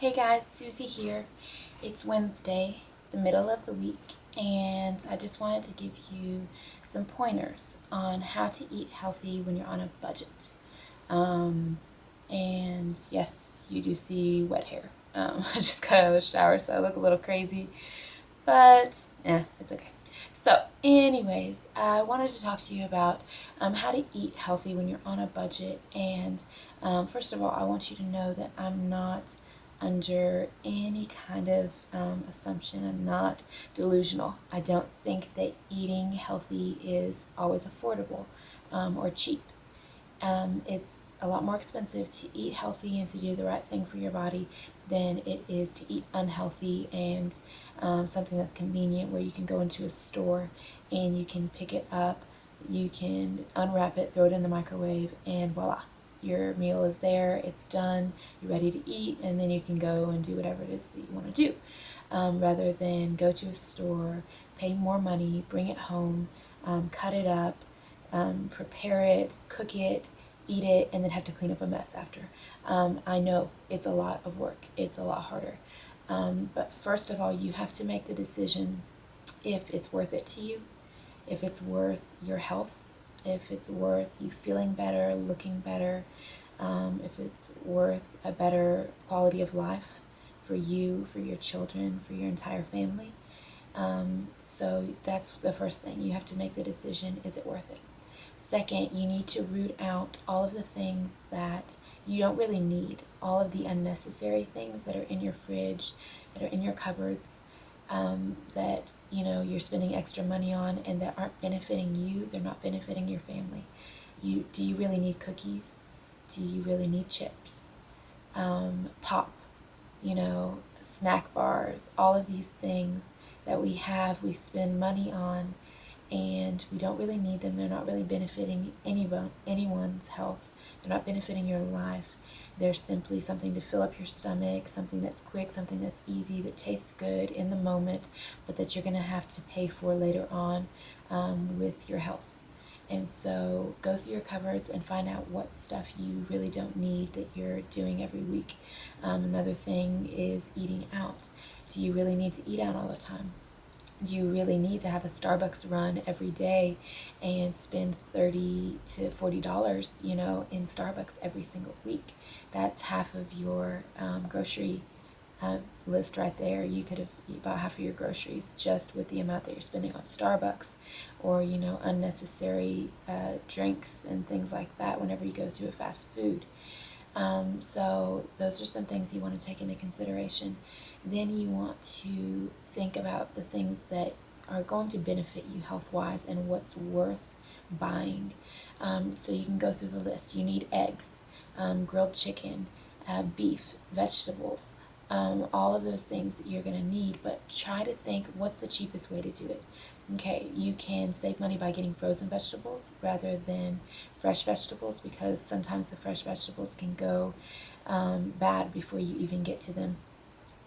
Hey guys, Susie here. It's Wednesday, the middle of the week, and I just wanted to give you some pointers on how to eat healthy when you're on a budget. And yes, you do see wet hair. I just got out of the shower, so I look a little crazy, but it's okay. So, anyways, I wanted to talk to you about how to eat healthy when you're on a budget. And first of all, I want you to know that I'm not under any kind of assumption. I'm not delusional. I don't think that eating healthy is always affordable or cheap. It's a lot more expensive to eat healthy and to do the right thing for your body than it is to eat unhealthy and something that's convenient where you can go into a store and you can pick it up, you can unwrap it, throw it in the microwave, and voila. Your meal is there, it's done, you're ready to eat, and then you can go and do whatever it is that you want to do. Rather than go to a store, pay more money, bring it home, cut it up, prepare it, cook it, eat it, and then have to clean up a mess after. I know it's a lot of work. It's a lot harder. But first of all, you have to make the decision if it's worth it to you, if it's worth your health, if it's worth you feeling better, looking better, if it's worth a better quality of life for you, for your children, for your entire family. So that's the first thing. You have to make the decision, is it worth it? Second, you need to root out all of the things that you don't really need, all of the unnecessary things that are in your fridge, that are in your cupboards, that you're spending extra money on and that aren't benefiting you, they're not benefiting your family. Do you really need cookies? Do you really need chips? Pop, snack bars, all of these things that we spend money on, and we don't really need them. They're not really benefiting anyone's health. They're not benefiting your life. They're simply something to fill up your stomach, something that's quick, something that's easy, that tastes good in the moment, but that you're going to have to pay for later on with your health. And so go through your cupboards and find out what stuff you really don't need that you're doing every week. Another thing is eating out. Do you really need to eat out all the time? Do you really need to have a Starbucks run every day and spend $30 to $40, in Starbucks every single week? That's half of your grocery list right there. You could have bought half of your groceries just with the amount that you're spending on Starbucks or, unnecessary drinks and things like that whenever you go through a fast food. So those are some things you want to take into consideration. Then you want to think about the things that are going to benefit you health-wise and what's worth buying. So you can go through the list. You need eggs, grilled chicken, beef, vegetables, all of those things that you're going to need, but try to think what's the cheapest way to do it. Okay, you can save money by getting frozen vegetables rather than fresh vegetables because sometimes the fresh vegetables can go bad before you even get to them.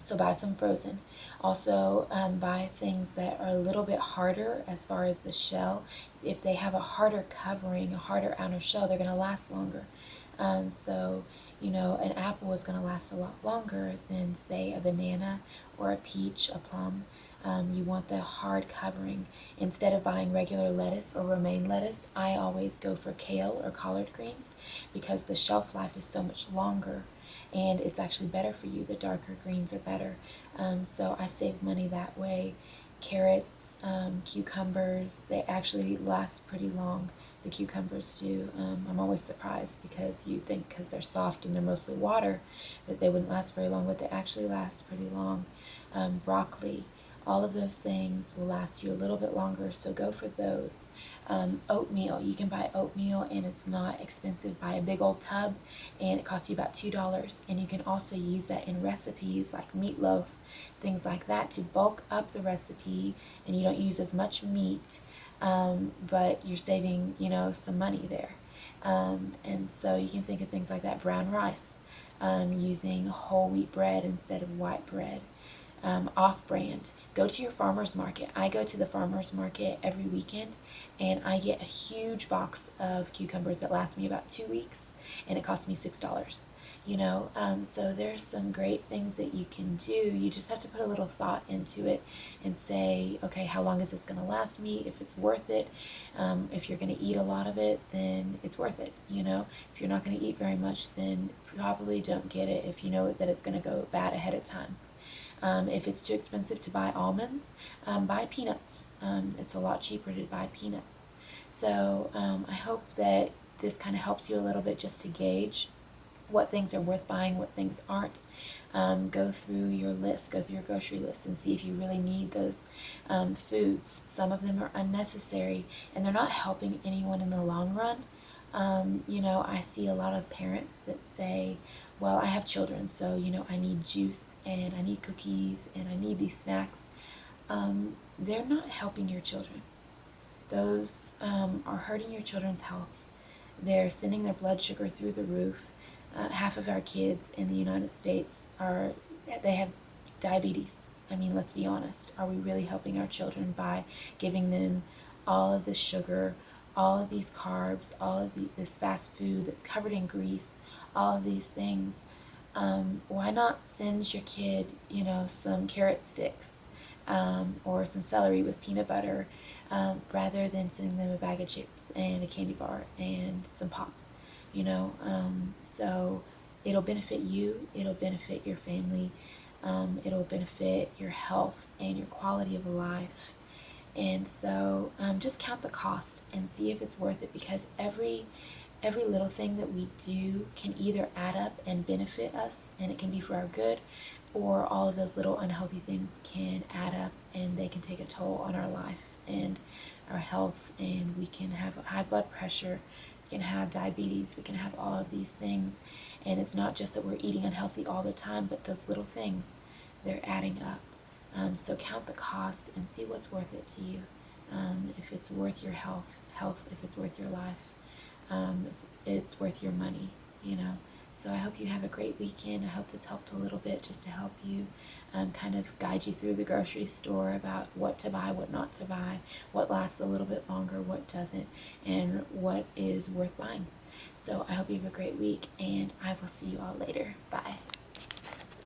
So buy some frozen. Also, buy things that are a little bit harder as far as the shell. If they have a harder covering, a harder outer shell, they're going to last longer. So, an apple is going to last a lot longer than, say, a banana or a peach, a plum. You want the hard covering. Instead of buying regular lettuce or romaine lettuce, I always go for kale or collard greens because the shelf life is so much longer and it's actually better for you. The darker greens are better. So I save money that way. Carrots, cucumbers, they actually last pretty long. The cucumbers do. I'm always surprised because you think because they're soft and they're mostly water that they wouldn't last very long, but they actually last pretty long. Broccoli, all of those things will last you a little bit longer, so go for those. Oatmeal, you can buy oatmeal and it's not expensive. Buy a big old tub and it costs you about $2, and you can also use that in recipes like meatloaf, things like that, to bulk up the recipe and you don't use as much meat, but you're saving, some money there. And so you can think of things like that. Brown rice, using whole wheat bread instead of white bread. Off-brand. Go to your farmer's market. I go to the farmer's market every weekend and I get a huge box of cucumbers that last me about 2 weeks and it costs me $6 So there's some great things that you can do. You just have to put a little thought into it and say, okay, how long is this going to last me? If it's worth it, if you're going to eat a lot of it, then it's worth it. If you're not going to eat very much, then probably don't get it if you know that it's going to go bad ahead of time. If it's too expensive to buy almonds, buy peanuts. It's a lot cheaper to buy peanuts. So I hope that this kind of helps you a little bit just to gauge what things are worth buying, what things aren't. Go through your list, go through your grocery list and see if you really need those foods. Some of them are unnecessary and they're not helping anyone in the long run. I see a lot of parents that say, well, I have children, so, I need juice and I need cookies and I need these snacks. They're not helping your children. Those are hurting your children's health. They're sending their blood sugar through the roof. Half of our kids in the United States they have diabetes. I mean, let's be honest. Are we really helping our children by giving them all of this sugar, all of these carbs, all of this fast food that's covered in grease, all of these things? Why not send your kid, some carrot sticks or some celery with peanut butter rather than sending them a bag of chips and a candy bar and some pop? So it'll benefit you, it'll benefit your family, it'll benefit your health and your quality of life. And so just count the cost and see if it's worth it, because every little thing that we do can either add up and benefit us and it can be for our good, or all of those little unhealthy things can add up and they can take a toll on our life and our health, and we can have high blood pressure, we can have diabetes, we can have all of these things. And it's not just that we're eating unhealthy all the time, but those little things, they're adding up. So count the cost and see what's worth it to you. If it's worth your health, if it's worth your life, if it's worth your money. So I hope you have a great weekend. I hope this helped a little bit just to help you kind of guide you through the grocery store about what to buy, what not to buy, what lasts a little bit longer, what doesn't, and what is worth buying. So I hope you have a great week, and I will see you all later. Bye.